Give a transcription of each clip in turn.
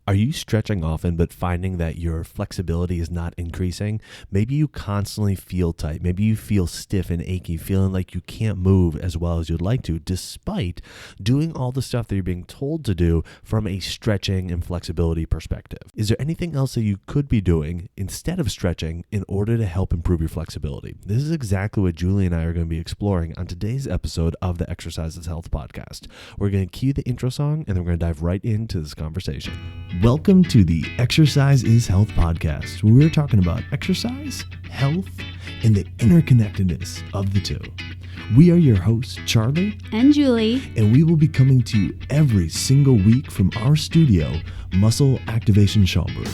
Are you stretching often but finding that your flexibility is not increasing? Maybe you constantly feel tight. Maybe you feel stiff and achy, feeling like you can't move as well as you'd like to, despite doing all the stuff that you're being told to do from a stretching and flexibility perspective. Is there anything else that you could be doing instead of stretching in order to help improve your flexibility? This is exactly what Julie and I are going to be exploring on today's episode of the Exercise is Health podcast. We're going to cue the intro song and then we're going to dive right into this conversation. Welcome to the Exercise is Health podcast, where we're talking about exercise, health, and the interconnectedness of the two. We are your hosts, Charlie and Julie, and we will be coming to you every single week from our studio, Muscle Activation Schaumburg.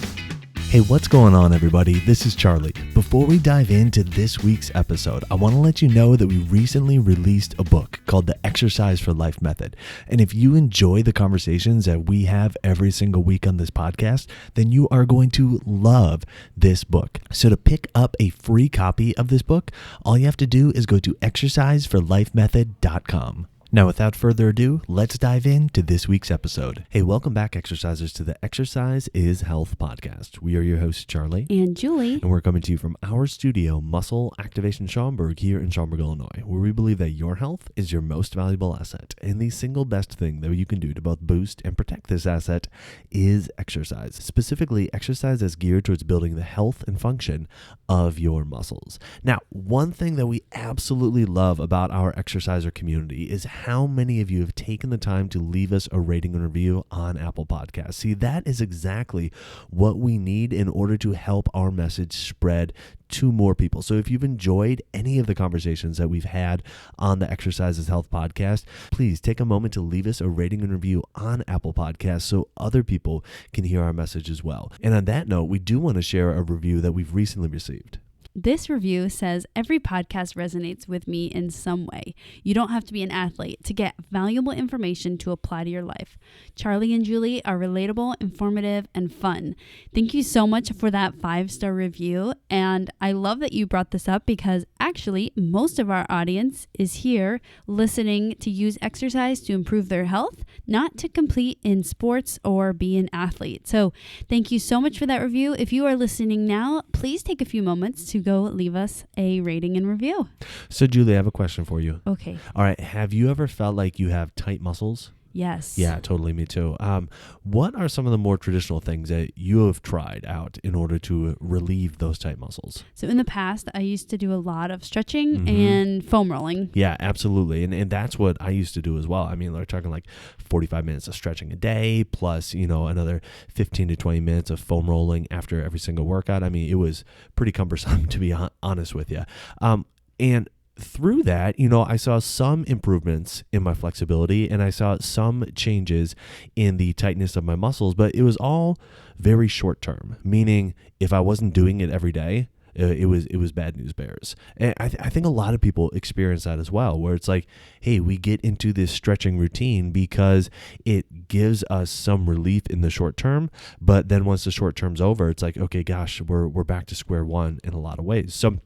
Hey, what's going on, everybody? This is Charlie. Before we dive into this week's episode, I want to let you know that we recently released a book called The Exercise for Life Method. And if you enjoy the conversations that we have every single week on this podcast, then you are going to love this book. So to pick up a free copy of this book, all you have to do is go to exerciseforlifemethod.com. Now, without further ado, let's dive into this week's episode. Hey, welcome back, exercisers, to the Exercise is Health podcast. We are your hosts, Charlie and Julie, and we're coming to you from our studio, Muscle Activation Schaumburg, here in Schaumburg, Illinois, where we believe that your health is your most valuable asset, and the single best thing that you can do to both boost and protect this asset is exercise. Specifically, exercise is geared towards building the health and function of your muscles. Now, one thing that we absolutely love about our exerciser community is how many of you have taken the time to leave us a rating and review on Apple Podcasts. See, that is exactly what we need in order to help our message spread to more people. So if you've enjoyed any of the conversations that we've had on the Exercise is Health podcast, please take a moment to leave us a rating and review on Apple Podcasts so other people can hear our message as well. And on that note, we do want to share a review that we've recently received. This review says, every podcast resonates with me in some way. You don't have to be an athlete to get valuable information to apply to your life. Charlie and Julie are relatable, informative, and fun. Thank you so much for that 5-star review. And I love that you brought this up because actually most of our audience is here listening to use exercise to improve their health, not to compete in sports or be an athlete. So thank you so much for that review. If you are listening now, please take a few moments to go leave us a rating and review. So, Julie, I have a question for you. Okay. All right. Have you ever felt like you have tight muscles? Yes. Yeah, totally. Me too. What are some of the more traditional things that you have tried out in order to relieve those tight muscles? So in the past, I used to do a lot of stretching and foam rolling. Yeah, absolutely. And that's what I used to do as well. I mean, we're talking like 45 minutes of stretching a day plus, another 15 to 20 minutes of foam rolling after every single workout. I mean, it was pretty cumbersome, to be honest with you. And through that, I saw some improvements in my flexibility and I saw some changes in the tightness of my muscles, but it was all very short term, meaning if I wasn't doing it every day, it was bad news bears. And I think a lot of people experience that as well, where it's like, hey, we get into this stretching routine because it gives us some relief in the short term, but then once the short term's over, it's like, okay, gosh, we're back to square one in a lot of ways. So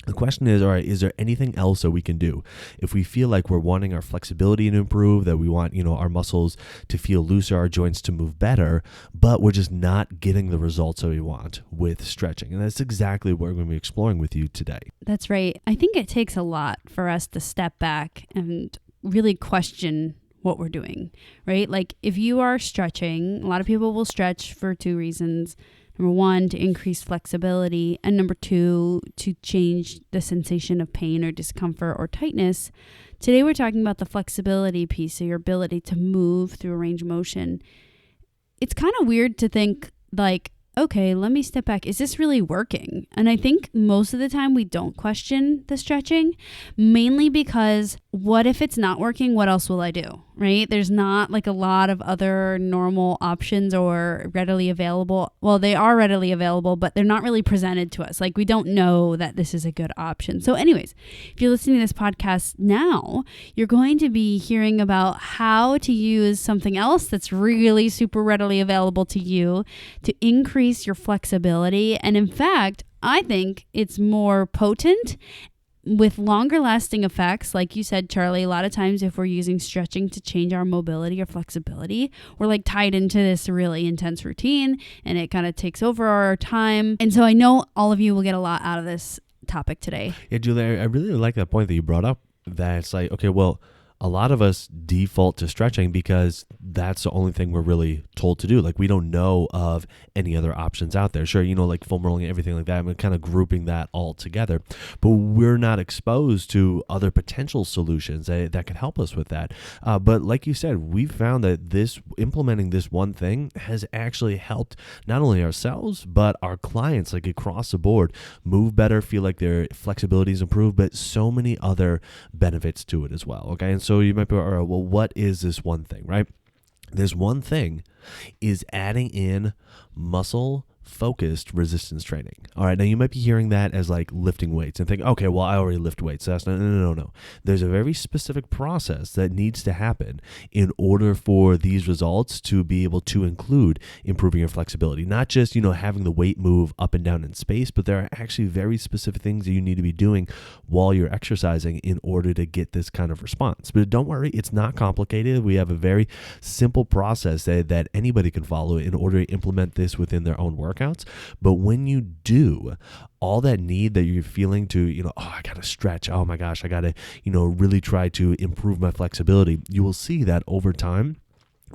the question is, all right, is there anything else that we can do? If we feel like we're wanting our flexibility to improve, that we want, our muscles to feel looser, our joints to move better, but we're just not getting the results that we want with stretching. And that's exactly what we're going to be exploring with you today. That's right. I think it takes a lot for us to step back and really question what we're doing, right? Like if you are stretching, a lot of people will stretch for 2 reasons. Number 1, to increase flexibility, and number 2, to change the sensation of pain or discomfort or tightness. Today, we're talking about the flexibility piece, so your ability to move through a range of motion. It's kind of weird to think like, okay, let me step back. Is this really working? And I think most of the time we don't question the stretching, mainly because what if it's not working? What else will I do? Right? There's not like a lot of other normal options or readily available. Well, they are readily available, but they're not really presented to us. Like we don't know that this is a good option. So anyways, if you're listening to this podcast now, you're going to be hearing about how to use something else that's really super readily available to you to increase your flexibility. And in fact, I think it's more potent, with longer lasting effects, like you said, Charlie, a lot of times if we're using stretching to change our mobility or flexibility, we're like tied into this really intense routine and it kind of takes over our time. And so I know all of you will get a lot out of this topic today. Yeah, Julia, I really like that point that you brought up, that it's like, okay, well, a lot of us default to stretching because that's the only thing we're really told to do. Like, we don't know of any other options out there. Sure, like foam rolling and everything like that. I'm kind of grouping that all together, but we're not exposed to other potential solutions that could help us with that. But like you said, we've found that implementing this one thing has actually helped not only ourselves, but our clients, like across the board, move better, feel like their flexibility is improved, but so many other benefits to it as well. Okay. And so you might be, all right, well, what is this one thing, right? This one thing is adding in muscle-focused resistance training. All right, now you might be hearing that as like lifting weights and think, okay, well, I already lift weights. So that's no. There's a very specific process that needs to happen in order for these results to be able to include improving your flexibility. Not just, having the weight move up and down in space, but there are actually very specific things that you need to be doing while you're exercising in order to get this kind of response. But don't worry, it's not complicated. We have a very simple process that anybody can follow in order to implement this within their own workouts. But when you do, all that need that you're feeling to, I got to stretch. Oh my gosh, I got to, really try to improve my flexibility. You will see that over time,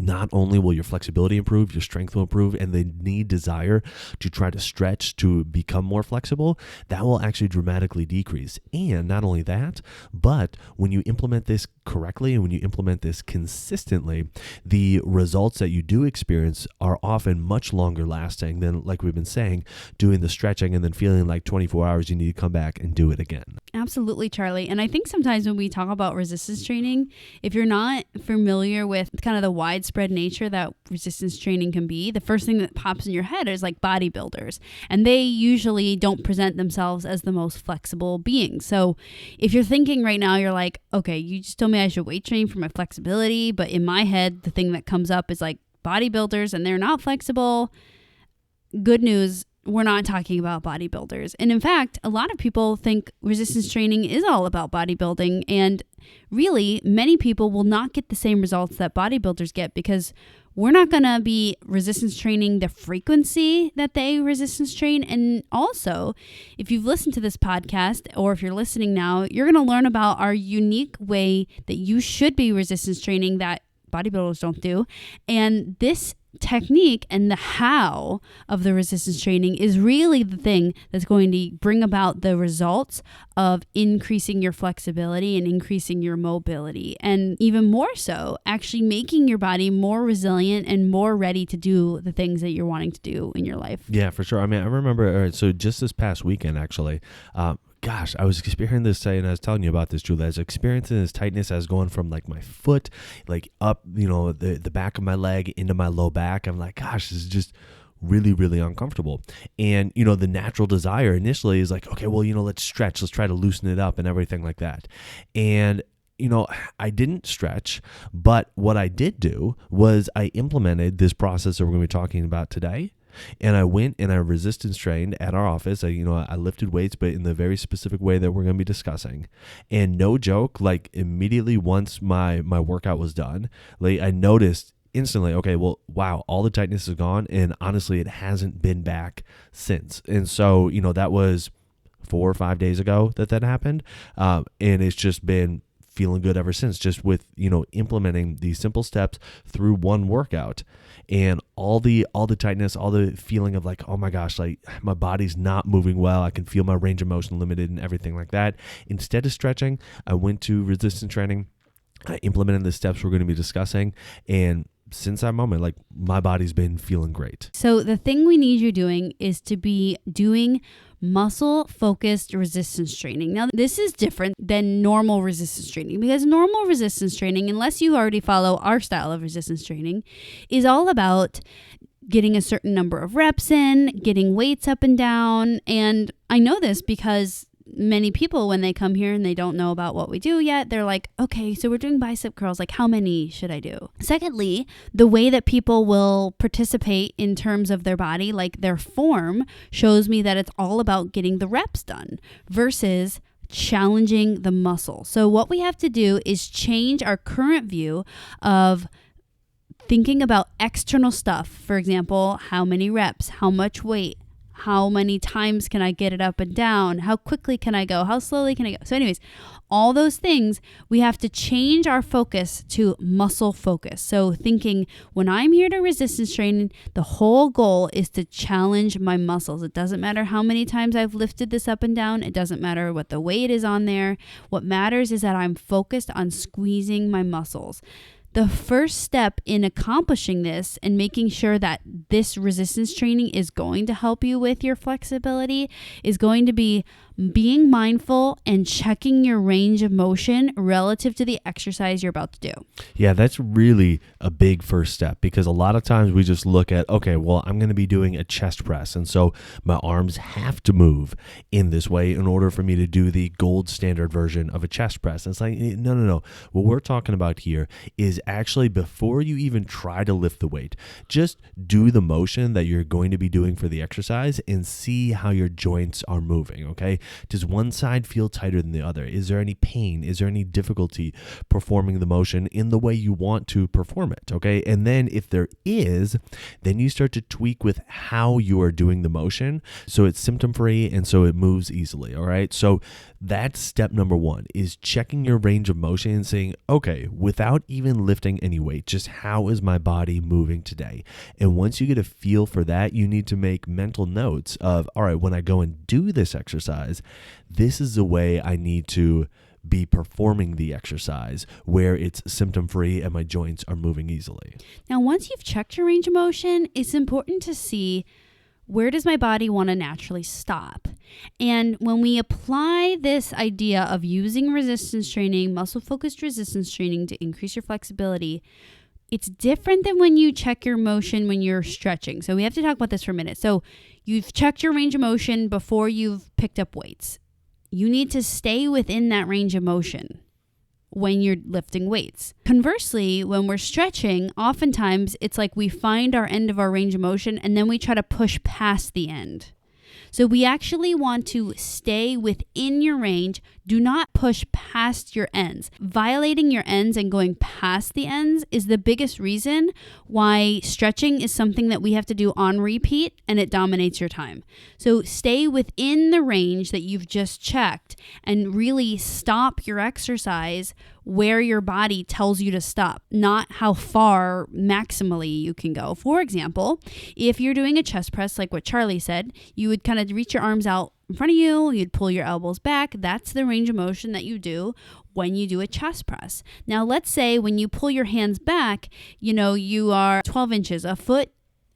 not only will your flexibility improve, your strength will improve, and the desire to try to stretch to become more flexible, that will actually dramatically decrease. And not only that, but when you implement this correctly and when you implement this consistently, the results that you do experience are often much longer lasting than, like we've been saying, doing the stretching and then feeling like 24 hours you need to come back and do it again. Absolutely, Charlie. And I think sometimes when we talk about resistance training, if you're not familiar with kind of the widespread nature that resistance training can be, the first thing that pops in your head is like bodybuilders. And they usually don't present themselves as the most flexible beings. So if you're thinking right now, you're like, okay, you just told me I should weight train for my flexibility. But in my head, the thing that comes up is like bodybuilders and they're not flexible. Good news. We're not talking about bodybuilders. And in fact, a lot of people think resistance training is all about bodybuilding. And really, many people will not get the same results that bodybuilders get because we're not going to be resistance training the frequency that they resistance train. And also, if you've listened to this podcast or if you're listening now, you're going to learn about our unique way that you should be resistance training that bodybuilders don't do. And this technique and the how of the resistance training is really the thing that's going to bring about the results of increasing your flexibility and increasing your mobility, and even more so, actually making your body more resilient and more ready to do the things that you're wanting to do in your life. Yeah, for sure. I mean, I remember, all right, so just this past weekend, actually, gosh, I was experiencing this, and I was telling you about this, Julia. I was experiencing this tightness. I was going from like my foot, like up, the back of my leg into my low back. I'm like, gosh, this is just really, really uncomfortable. And, the natural desire initially is like, okay, well, let's stretch. Let's try to loosen it up and everything like that. And I didn't stretch, but what I did do was I implemented this process that we're going to be talking about today. And I went and I resistance trained at our office. I lifted weights, but in the very specific way that we're going to be discussing. And no joke, like immediately once my workout was done, like I noticed instantly, okay, well, wow, all the tightness is gone. And honestly, it hasn't been back since. And so, that was 4 or 5 days ago that happened. And it's just been feeling good ever since, just with, implementing these simple steps through one workout. And all the tightness, all the feeling of like, oh my gosh, like my body's not moving well. I can feel my range of motion limited and everything like that. Instead of stretching, I went to resistance training. I implemented the steps we're going to be discussing. And since that moment, like my body's been feeling great. So the thing we need you doing is to be doing muscle-focused resistance training. Now, this is different than normal resistance training because normal resistance training, unless you already follow our style of resistance training, is all about getting a certain number of reps in, getting weights up and down. And I know this because many people, when they come here and they don't know about what we do yet, they're like, okay, so we're doing bicep curls. Like, how many should I do? Secondly, the way that people will participate in terms of their body, like their form, shows me that it's all about getting the reps done versus challenging the muscle. So what we have to do is change our current view of thinking about external stuff. For example, how many reps, how much weight, how many times can I get it up and down, how quickly can I go, how slowly can I go. So anyways, all those things, we have to change our focus to muscle focus. So thinking, when I'm here to resistance training, the whole goal is to challenge my muscles. It doesn't matter how many times I've lifted this up and down. It doesn't matter what the weight is on there. What matters is that I'm focused on squeezing my muscles. The first step in accomplishing this and making sure that this resistance training is going to help you with your flexibility is going to be being mindful and checking your range of motion relative to the exercise you're about to do. Yeah, that's really a big first step, because a lot of times we just look at, okay, well, I'm going to be doing a chest press, and so my arms have to move in this way in order for me to do the gold standard version of a chest press. And it's like, no. What we're talking about here is actually, before you even try to lift the weight, just do the motion that you're going to be doing for the exercise and see how your joints are moving, okay? Does one side feel tighter than the other? Is there any pain? Is there any difficulty performing the motion in the way you want to perform it, okay? And then if there is, then you start to tweak with how you are doing the motion so it's symptom-free and so it moves easily, all right? So that's step number one, is checking your range of motion and saying, okay, without even lifting any weight, just how is my body moving today? And once you get a feel for that, you need to make mental notes of, all right, when I go and do this exercise, this is the way I need to be performing the exercise where it's symptom-free and my joints are moving easily. Now, once you've checked your range of motion, it's important to see, where does my body want to naturally stop? And when we apply this idea of using resistance training, muscle-focused resistance training to increase your flexibility, it's different than when you check your motion when you're stretching. So we have to talk about this for a minute. So you've checked your range of motion before you've picked up weights. You need to stay within that range of motion when you're lifting weights. Conversely, when we're stretching, oftentimes it's like we find our end of our range of motion and then we try to push past the end. So we actually want to stay within your range. Do not push past your ends. Violating your ends and going past the ends is the biggest reason why stretching is something that we have to do on repeat and it dominates your time. So stay within the range that you've just checked and really stop your exercise where your body tells you to stop, not how far maximally you can go. For example, if you're doing a chest press, like what Charlie said, you would kind of reach your arms out in front of you, you'd pull your elbows back. That's the range of motion that you do when you do a chest press. Now, let's say when you pull your hands back, you are 12 inches, a foot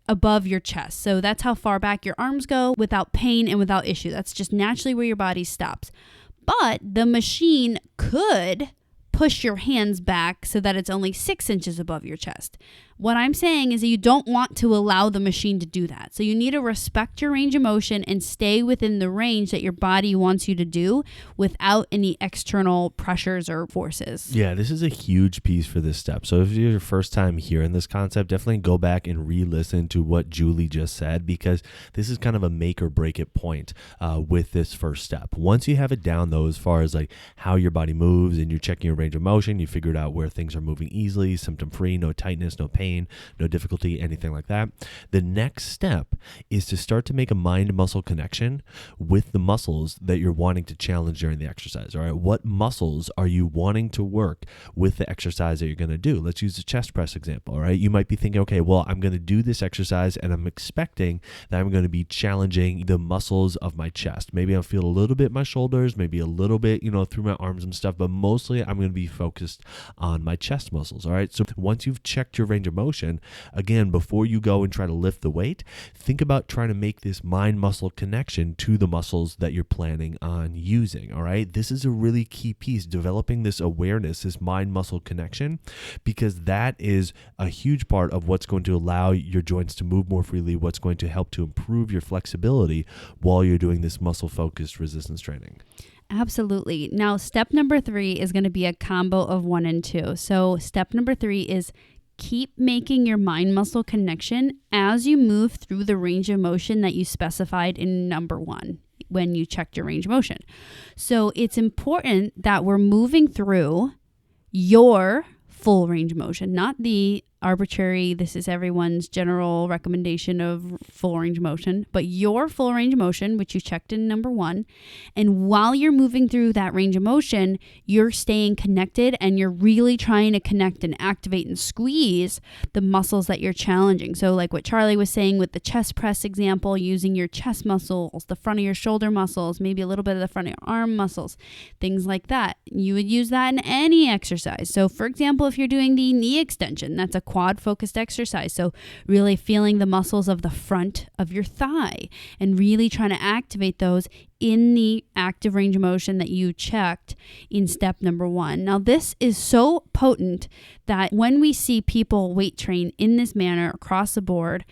above your chest. So that's how far back your arms go without pain and without issue. That's just naturally where your body stops. But the machine could push your hands back so that it's only 6 inches above your chest. What I'm saying is that you don't want to allow the machine to do that. So you need to respect your range of motion and stay within the range that your body wants you to do without any external pressures or forces. Yeah, this is a huge piece for this step. So if you're your first time hearing this concept, definitely go back and re-listen to what Julie just said, because this is kind of a make or break it point with this first step. Once you have it down though, as far as like how your body moves and you're checking your range of motion, you figured out where things are moving easily, symptom-free, no tightness, no pain, no difficulty, anything like that. The next step is to start to make a mind-muscle connection with the muscles that you're wanting to challenge during the exercise. All right, what muscles are you wanting to work with the exercise that you're going to do? Let's use the chest press example. All right, you might be thinking, okay, well, I'm going to do this exercise and I'm expecting that I'm going to be challenging the muscles of my chest. Maybe I'll feel a little bit in my shoulders, maybe a little bit, through my arms and stuff, but mostly I'm going to be focused on my chest muscles. All right, so once you've checked your range of motion, again, before you go and try to lift the weight, think about trying to make this mind-muscle connection to the muscles that you're planning on using, all right? This is a really key piece, developing this awareness, this mind-muscle connection, because that is a huge part of what's going to allow your joints to move more freely, what's going to help to improve your flexibility while you're doing this muscle-focused resistance training. Absolutely. Now, step number 3 is going to be a combo of 1 and 2. So step number 3 is keep making your mind-muscle connection as you move through the range of motion that you specified in number 1. when you checked your range of motion. So it's important that we're moving through your full range of motion, not the arbitrary, this is everyone's general recommendation of full range of motion, but your full range of motion, which you checked in number 1. And while you're moving through that range of motion, you're staying connected and you're really trying to connect and activate and squeeze the muscles that you're challenging. So like what Charlie was saying with the chest press example, using your chest muscles, the front of your shoulder muscles, maybe a little bit of the front of your arm muscles, things like that. You would use that in any exercise. So for example, if you're doing the knee extension, that's a quad focused exercise. So really feeling the muscles of the front of your thigh and really trying to activate those in the active range of motion that you checked in step number 1. Now, this is so potent that when we see people weight train in this manner across the board,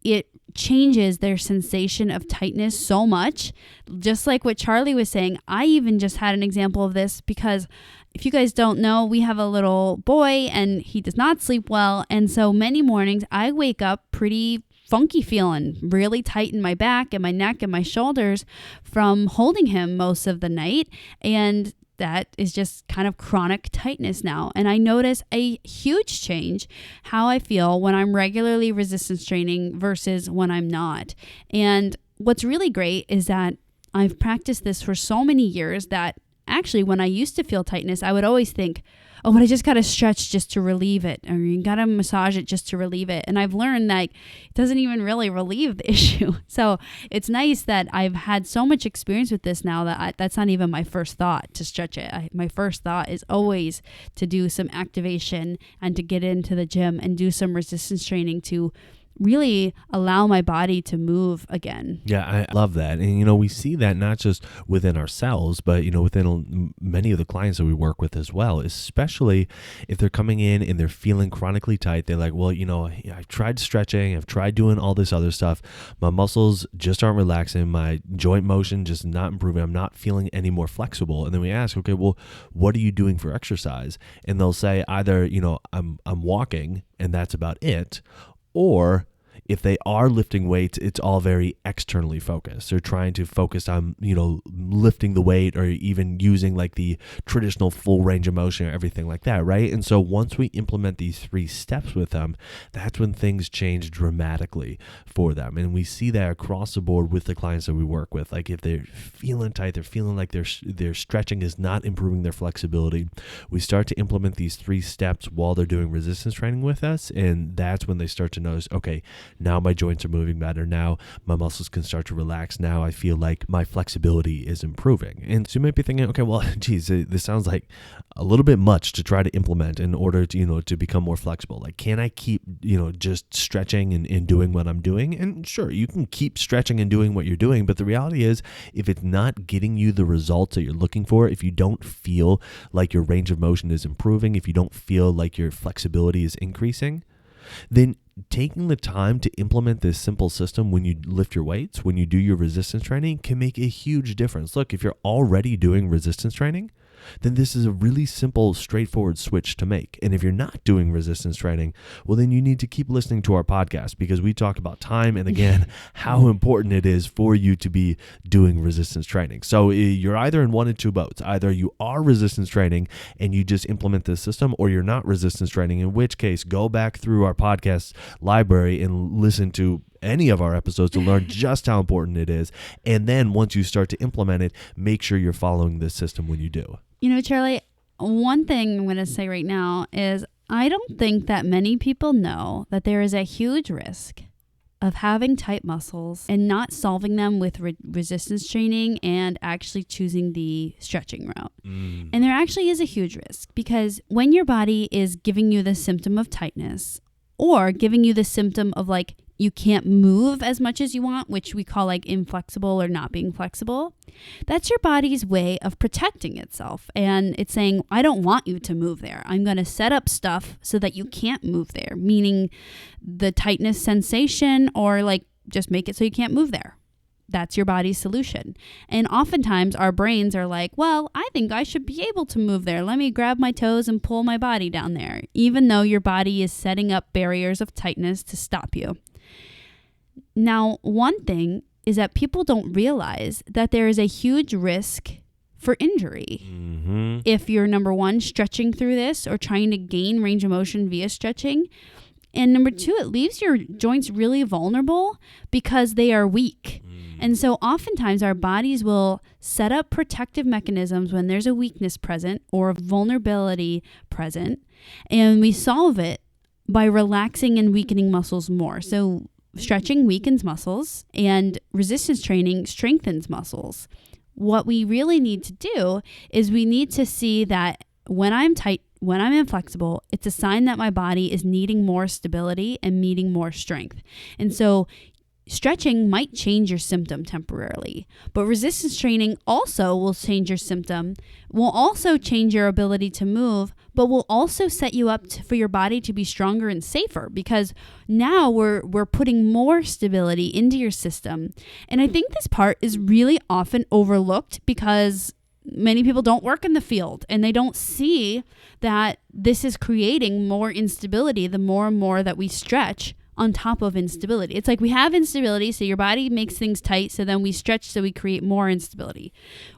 it changes their sensation of tightness so much. Just like what Charlie was saying, I even just had an example of this because if you guys don't know, we have a little boy and he does not sleep well. And so many mornings I wake up pretty funky feeling, really tight in my back and my neck and my shoulders from holding him most of the night. And that is just kind of chronic tightness now. And I notice a huge change how I feel when I'm regularly resistance training versus when I'm not. And what's really great is that I've practiced this for so many years that actually when I used to feel tightness, I would always think, oh, but I just got to stretch just to relieve it, or you got to massage it just to relieve it. And I've learned that it doesn't even really relieve the issue. So it's nice that I've had so much experience with this now that that's not even my first thought to stretch it. My first thought is always to do some activation and to get into the gym and do some resistance training to really allow my body to move again. Yeah, I love that. And, we see that not just within ourselves, but, within many of the clients that we work with as well, especially if they're coming in and they're feeling chronically tight. They're like, well, I've tried stretching, I've tried doing all this other stuff. My muscles just aren't relaxing. My joint motion just not improving. I'm not feeling any more flexible. And then we ask, okay, well, what are you doing for exercise? And they'll say either, I'm walking and that's about it, or if they are lifting weights, it's all very externally focused. They're trying to focus on, lifting the weight or even using like the traditional full range of motion or everything like that, right? And so once we implement these 3 steps with them, that's when things change dramatically for them. And we see that across the board with the clients that we work with. Like if they're feeling tight, they're feeling like their stretching is not improving their flexibility, we start to implement these 3 steps while they're doing resistance training with us. And that's when they start to notice, okay, now my joints are moving better. Now my muscles can start to relax. Now I feel like my flexibility is improving. And so you might be thinking, okay, well, geez, this sounds like a little bit much to try to implement in order to, to become more flexible. Like, can I keep, just stretching and doing what I'm doing? And sure, you can keep stretching and doing what you're doing. But the reality is, if it's not getting you the results that you're looking for, if you don't feel like your range of motion is improving, if you don't feel like your flexibility is increasing, then taking the time to implement this simple system when you lift your weights, when you do your resistance training, can make a huge difference. Look, if you're already doing resistance training, then this is a really simple, straightforward switch to make. And if you're not doing resistance training, well, then you need to keep listening to our podcast, because we talk about time and again, how important it is for you to be doing resistance training. So you're either in one of 2 boats. Either you are resistance training and you just implement this system, or you're not resistance training, in which case go back through our podcast library and listen to any of our episodes to learn just how important it is. And then once you start to implement it, make sure you're following this system when you do. Charlie, one thing I'm going to say right now is I don't think that many people know that there is a huge risk of having tight muscles and not solving them with resistance training and actually choosing the stretching route. And there actually is a huge risk, because when your body is giving you the symptom of tightness or giving you the symptom of like you can't move as much as you want, which we call like inflexible or not being flexible, that's your body's way of protecting itself. And it's saying, I don't want you to move there. I'm going to set up stuff so that you can't move there, meaning the tightness sensation, or like just make it so you can't move there. That's your body's solution. And oftentimes our brains are like, well, I think I should be able to move there. Let me grab my toes and pull my body down there, even though your body is setting up barriers of tightness to stop you. Now, one thing is that people don't realize that there is a huge risk for injury. If you're, number one, stretching through this or trying to gain range of motion via stretching. And number two, it leaves your joints really vulnerable because they are weak. And so oftentimes our bodies will set up protective mechanisms when there's a weakness present or a vulnerability present, and we solve it by relaxing and weakening muscles more. So stretching weakens muscles and resistance training strengthens muscles. What we really need to do is we need to see that when I'm tight, when I'm inflexible, it's a sign that my body is needing more stability and needing more strength. And so stretching might change your symptom temporarily, but resistance training also will change your symptom, will also change your ability to move, but will also set you up for your body to be stronger and safer, because now we're putting more stability into your system. And I think this part is really often overlooked because many people don't work in the field and they don't see that this is creating more instability the more and more that we stretch on top of instability. It's like we have instability, so your body makes things tight, so then we stretch, so we create more instability.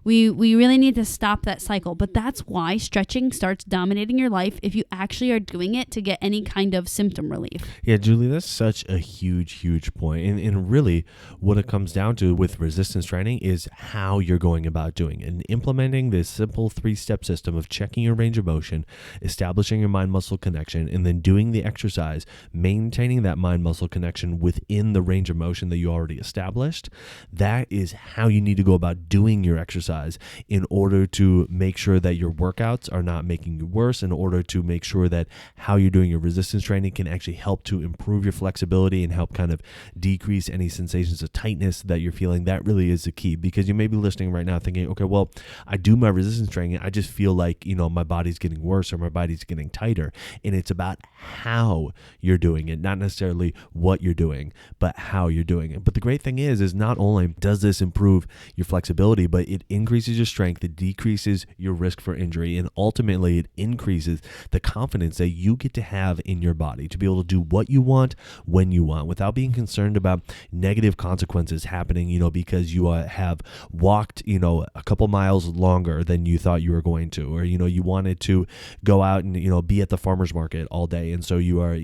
We really need to stop that cycle, but that's why stretching starts dominating your life if you actually are doing it to get any kind of symptom relief. Yeah, Julie, that's such a huge point. And really what it comes down to with resistance training is how you're going about doing it and implementing this simple 3-step system of checking your range of motion, establishing your mind-muscle connection, and then doing the exercise, maintaining that mind-muscle connection within the range of motion that you already established. That is how you need to go about doing your exercise in order to make sure that your workouts are not making you worse, in order to make sure that how you're doing your resistance training can actually help to improve your flexibility and help kind of decrease any sensations of tightness that you're feeling. That really is the key, because you may be listening right now thinking, okay, well, I do my resistance training, I just feel like, my body's getting worse or my body's getting tighter. And it's about how you're doing it, not necessarily what you're doing, but how you're doing it. But the great thing is not only does this improve your flexibility, but it increases your strength, it decreases your risk for injury, and ultimately it increases the confidence that you get to have in your body to be able to do what you want when you want without being concerned about negative consequences happening, because you have walked, a couple miles longer than you thought you were going to, or, you wanted to go out and, be at the farmer's market all day. And so you are,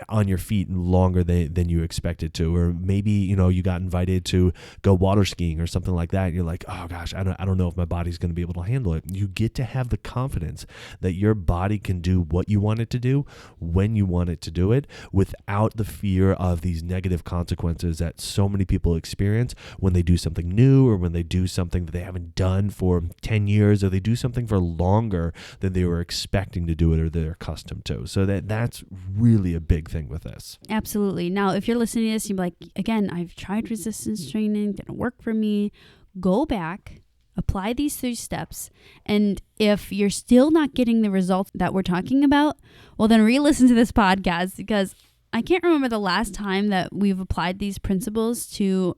on your feet longer than you expected to, or maybe, you got invited to go water skiing or something like that. And you're like, oh gosh, I don't know if my body's going to be able to handle it. You get to have the confidence that your body can do what you want it to do when you want it to do it, without the fear of these negative consequences that so many people experience when they do something new, or when they do something that they haven't done for 10 years, or they do something for longer than they were expecting to do it or they're accustomed to. So that's really a big thing with this. Absolutely. Now, if you're listening to this, you're like, again, I've tried resistance training, didn't work for me. Go back, apply these 3 steps. And if you're still not getting the results that we're talking about, well, then re-listen to this podcast, because I can't remember the last time that we've applied these principles to,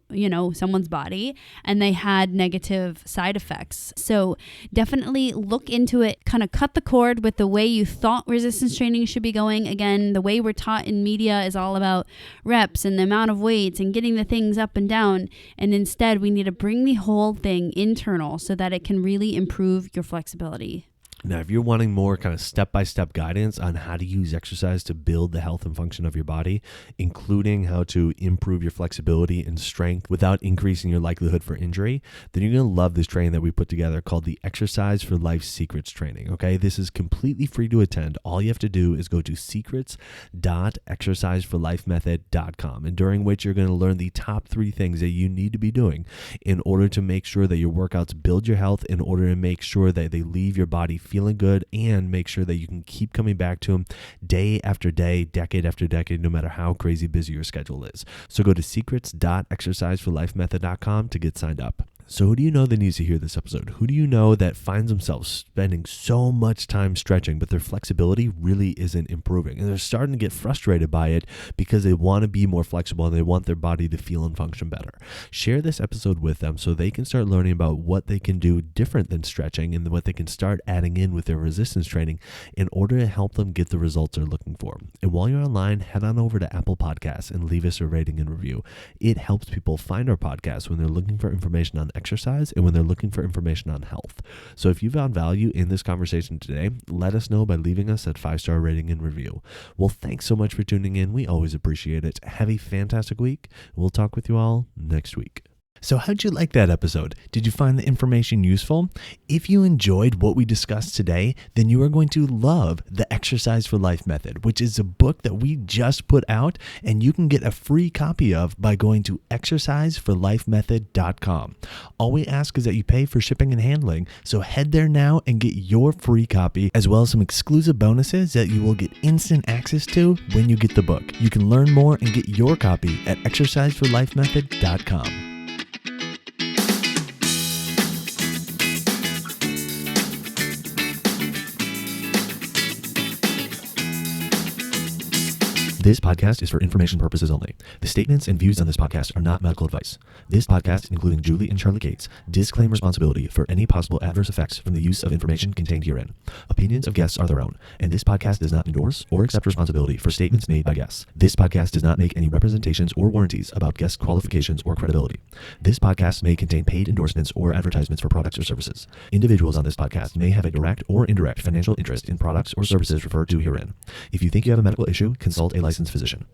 someone's body and they had negative side effects. So definitely look into it, kind of cut the cord with the way you thought resistance training should be going. Again, the way we're taught in media is all about reps and the amount of weights and getting the things up and down. And instead, we need to bring the whole thing internal so that it can really improve your flexibility. Now, if you're wanting more kind of step-by-step guidance on how to use exercise to build the health and function of your body, including how to improve your flexibility and strength without increasing your likelihood for injury, then you're going to love this training that we put together called the Exercise for Life Secrets Training, okay? This is completely free to attend. All you have to do is go to secrets.exerciseforlifemethod.com, and during which you're going to learn the top 3 things that you need to be doing in order to make sure that your workouts build your health, in order to make sure that they leave your body feeling good, and make sure that you can keep coming back to them day after day, decade after decade, no matter how crazy busy your schedule is. So go to secrets.exerciseforlifemethod.com to get signed up. So who do you know that needs to hear this episode? Who do you know that finds themselves spending so much time stretching, but their flexibility really isn't improving? And they're starting to get frustrated by it because they want to be more flexible and they want their body to feel and function better. Share this episode with them so they can start learning about what they can do different than stretching and what they can start adding in with their resistance training in order to help them get the results they're looking for. And while you're online, head on over to Apple Podcasts and leave us a rating and review. It helps people find our podcast when they're looking for information on exercise and when they're looking for information on health. So if you found value in this conversation today, let us know by leaving us that 5-star rating and review. Well, thanks so much for tuning in. We always appreciate it. Have a fantastic week. We'll talk with you all next week. So how'd you like that episode? Did you find the information useful? If you enjoyed what we discussed today, then you are going to love the Exercise for Life Method, which is a book that we just put out and you can get a free copy of by going to exerciseforlifemethod.com. All we ask is that you pay for shipping and handling, so head there now and get your free copy, as well as some exclusive bonuses that you will get instant access to when you get the book. You can learn more and get your copy at exerciseforlifemethod.com. This podcast is for information purposes only. The statements and views on this podcast are not medical advice. This podcast, including Julie and Charlie Cates, disclaim responsibility for any possible adverse effects from the use of information contained herein. Opinions of guests are their own, and this podcast does not endorse or accept responsibility for statements made by guests. This podcast does not make any representations or warranties about guest qualifications or credibility. This podcast may contain paid endorsements or advertisements for products or services. Individuals on this podcast may have a direct or indirect financial interest in products or services referred to herein. If you think you have a medical issue, consult a licensed physician.